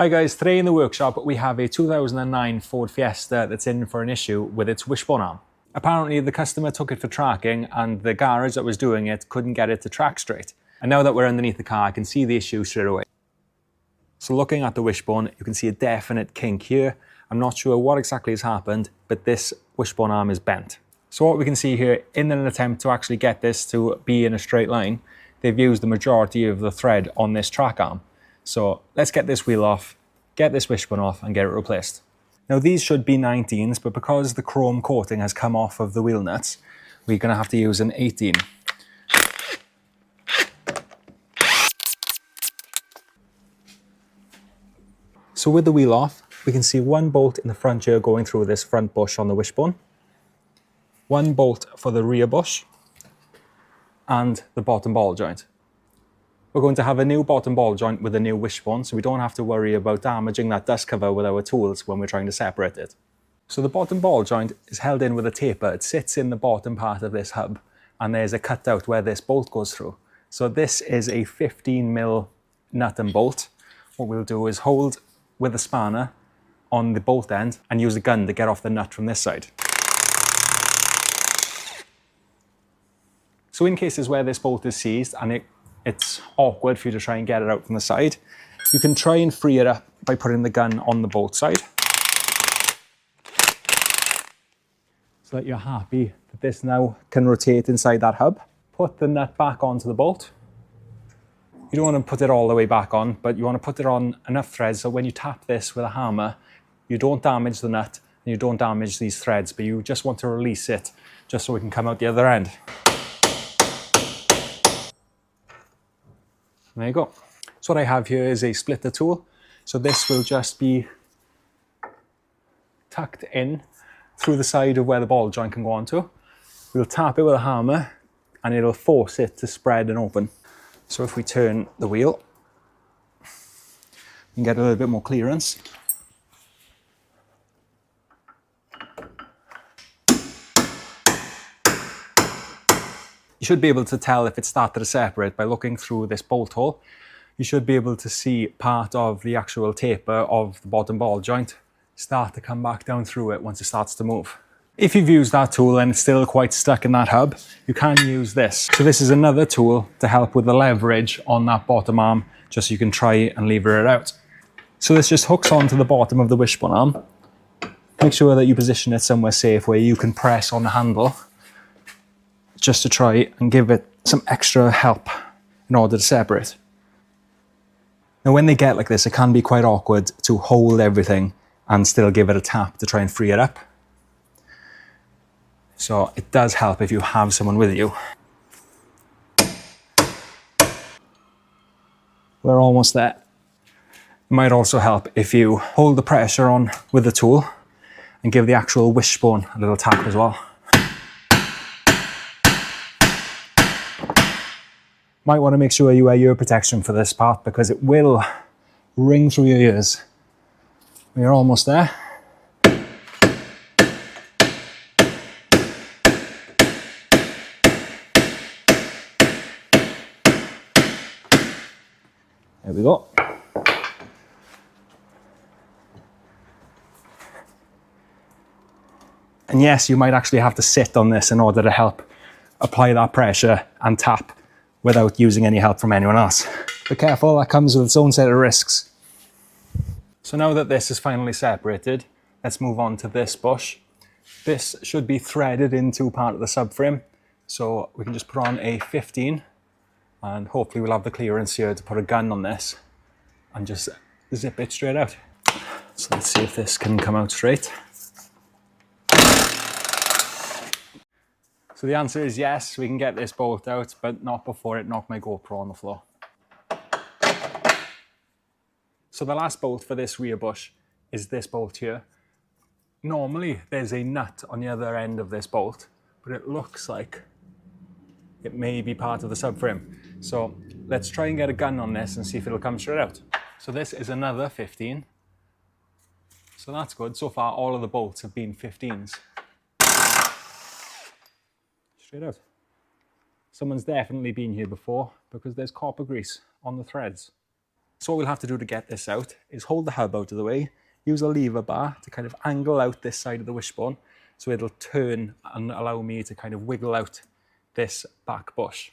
Hi guys, today in the workshop we have a 2009 Ford Fiesta that's in for an issue with its wishbone arm. Apparently the customer took it for tracking and the garage that was doing it couldn't get it to track straight. And now that we're underneath the car, I can see the issue straight away. So looking at the wishbone, you can see a definite kink here. I'm not sure what exactly has happened, but this wishbone arm is bent. So what we can see here, in an attempt to actually get this to be in a straight line, they've used the majority of the thread on this track arm. So let's get this wheel off, get this wishbone off and get it replaced. Now these should be 19s, but because the chrome coating has come off of the wheel nuts, we're going to have to use an 18. So with the wheel off, we can see one bolt in the front here going through this front bush on the wishbone, one bolt for the rear bush, and the bottom ball joint. We're going to have a new bottom ball joint with a new wishbone, so we don't have to worry about damaging that dust cover with our tools when we're trying to separate it. So the bottom ball joint is held in with a taper. It sits in the bottom part of this hub, and there's a cutout where this bolt goes through. So this is a 15mm nut and bolt. What we'll do is hold with a spanner on the bolt end and use a gun to get off the nut from this side. So in cases where this bolt is seized and it's awkward for you to try and get it out from the side, you can try and free it up by putting the gun on the bolt side, so that you're happy that this now can rotate inside that hub. Put the nut back onto the bolt. You don't want to put it all the way back on, but you want to put it on enough threads so when you tap this with a hammer, you don't damage the nut and you don't damage these threads, but you just want to release it just so it can come out the other end. There you go. So what I have here is a splitter tool. So this will just be tucked in through the side of where the ball joint can go onto. We'll tap it with a hammer and it'll force it to spread and open. So if we turn the wheel, we can get a little bit more clearance. You should be able to tell if it started to separate by looking through this bolt hole. You should be able to see part of the actual taper of the bottom ball joint start to come back down through it once it starts to move. If you've used that tool and it's still quite stuck in that hub, you can use this. So this is another tool to help with the leverage on that bottom arm, just so you can try and lever it out. So this just hooks onto the bottom of the wishbone arm. Make sure that you position it somewhere safe where you can press on the handle, just to try and give it some extra help in order to separate. Now when they get like this, it can be quite awkward to hold everything and still give it a tap to try and free it up. So it does help if you have someone with you. We're almost there. It might also help if you hold the pressure on with the tool and give the actual wishbone a little tap as well. Might want to make sure you wear ear protection for this part because it will ring through your ears. We're almost there. There we go. And yes, you might actually have to sit on this in order to help apply that pressure and tap without using any help from anyone else. But careful, that comes with its own set of risks. So now that this is finally separated, let's move on to this bush. This should be threaded into part of the subframe, so we can just put on a 15 and hopefully we'll have the clearance here to put a gun on this and just zip it straight out. So let's see if this can come out straight. So the answer is yes, we can get this bolt out, but not before it knocked my GoPro on the floor. So the last bolt for this rear bush is this bolt here. Normally there's a nut on the other end of this bolt, but it looks like it may be part of the subframe. So let's try and get a gun on this and see if it'll come straight out. So this is another 15. So that's good. So far all of the bolts have been 15s. Straight out. Someone's definitely been here before because there's copper grease on the threads. So what we'll have to do to get this out is hold the hub out of the way, use a lever bar to kind of angle out this side of the wishbone so it'll turn and allow me to kind of wiggle out this back bush.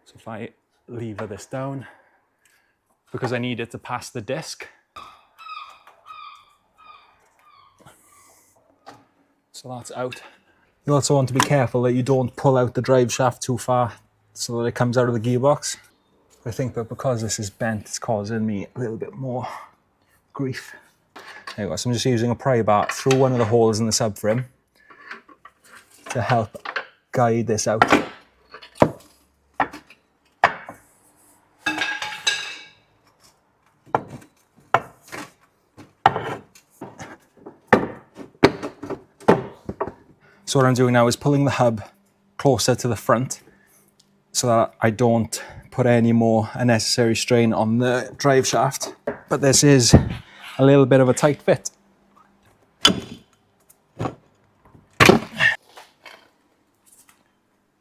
So if I lever this down, because I need it to pass the disc, so that's out. You also want to be careful that you don't pull out the drive shaft too far so that it comes out of the gearbox. I think that because this is bent, it's causing me a little bit more grief. There you go. So I'm just using a pry bar through one of the holes in the subframe to help guide this out. So what I'm doing now is pulling the hub closer to the front so that I don't put any more unnecessary strain on the drive shaft. But this is a little bit of a tight fit.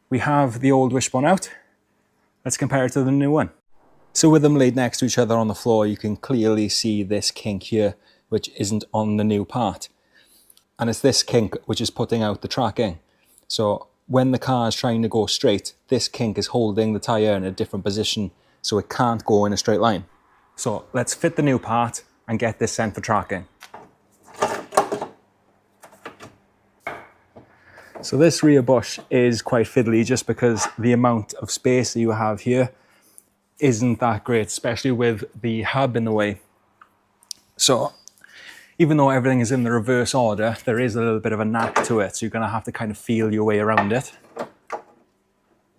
We have the old wishbone out. Let's compare it to the new one. So with them laid next to each other on the floor, you can clearly see this kink here, which isn't on the new part. And it's this kink which is putting out the tracking. So when the car is trying to go straight, this kink is holding the tyre in a different position, so it can't go in a straight line. So let's fit the new part and get this sent for tracking. So this rear bush is quite fiddly just because the amount of space that you have here isn't that great, especially with the hub in the way. So even though everything is in the reverse order, there is a little bit of a knack to it. So you're going to have to kind of feel your way around it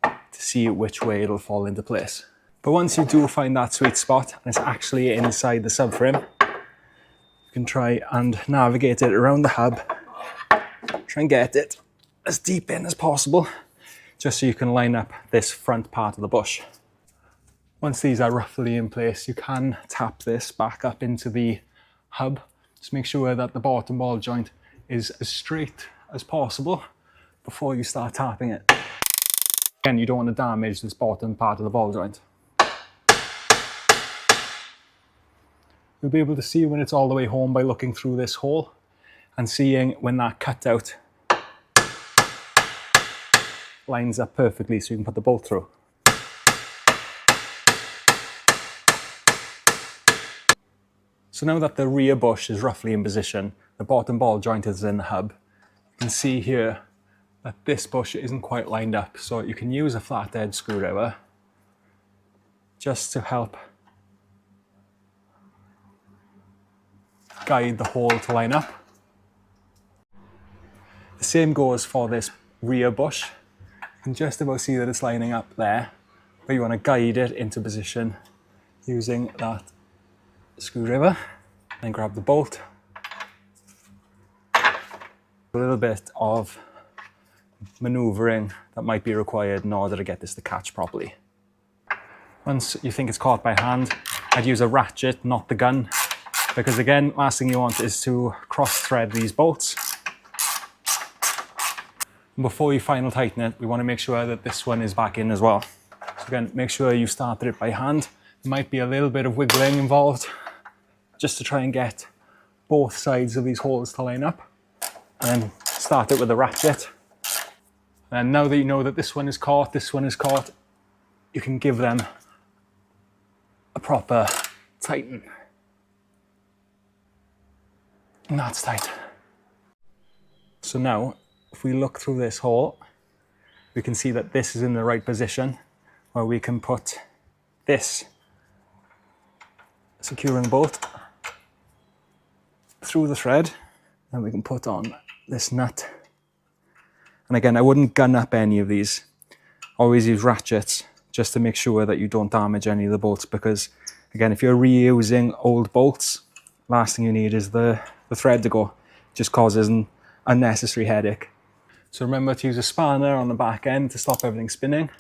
to see which way it'll fall into place. But once you do find that sweet spot, and it's actually inside the subframe, you can try and navigate it around the hub. Try and get it as deep in as possible, just so you can line up this front part of the bush. Once these are roughly in place, you can tap this back up into the hub. Just make sure that the bottom ball joint is as straight as possible before you start tapping it. Again, you don't want to damage this bottom part of the ball joint. You'll be able to see when it's all the way home by looking through this hole and seeing when that cutout lines up perfectly so you can put the bolt through. So now that the rear bush is roughly in position, the bottom ball joint is in the hub, you can see here that this bush isn't quite lined up. So you can use a flathead screwdriver just to help guide the hole to line up. The same goes for this rear bush. You can just about see that it's lining up there, but you want to guide it into position using that screwdriver, then grab the bolt. A little bit of maneuvering that might be required in order to get this to catch properly. Once you think it's caught by hand, I'd use a ratchet, not the gun, because again, last thing you want is to cross thread these bolts. And before you final tighten it, we want to make sure that this one is back in as well. So again, make sure you started it by hand. There might be a little bit of wiggling involved, just to try and get both sides of these holes to line up. And then start it with a ratchet. And now that you know that this one is caught, you can give them a proper tighten. And that's tight. So now, if we look through this hole, we can see that this is in the right position where we can put this securing bolt through the thread, and we can put on this nut. And again, I wouldn't gun up any of these. Always use ratchets just to make sure that you don't damage any of the bolts, because again, if you're reusing old bolts, last thing you need is the thread to go. It just causes an unnecessary headache. So remember to use a spanner on the back end to stop everything spinning.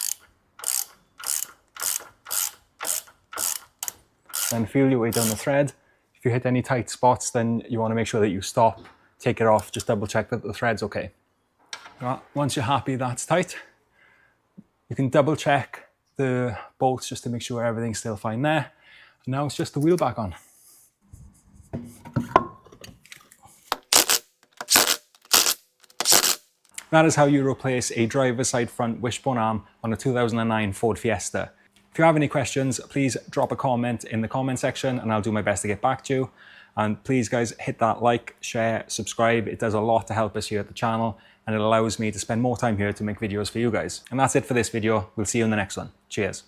Then feel your way down the thread. If you hit any tight spots, then you want to make sure that you stop, take it off, just double check that the thread's okay. Once you're happy that's tight, you can double check the bolts just to make sure everything's still fine there. And now it's just the wheel back on. That is how you replace a driver's side front wishbone arm on a 2009 Ford Fiesta. If you have any questions, please drop a comment in the comment section and I'll do my best to get back to you. And please guys, hit that like, share, subscribe. It does a lot to help us here at the channel and it allows me to spend more time here to make videos for you guys. And that's it for this video. We'll see you in the next one. Cheers.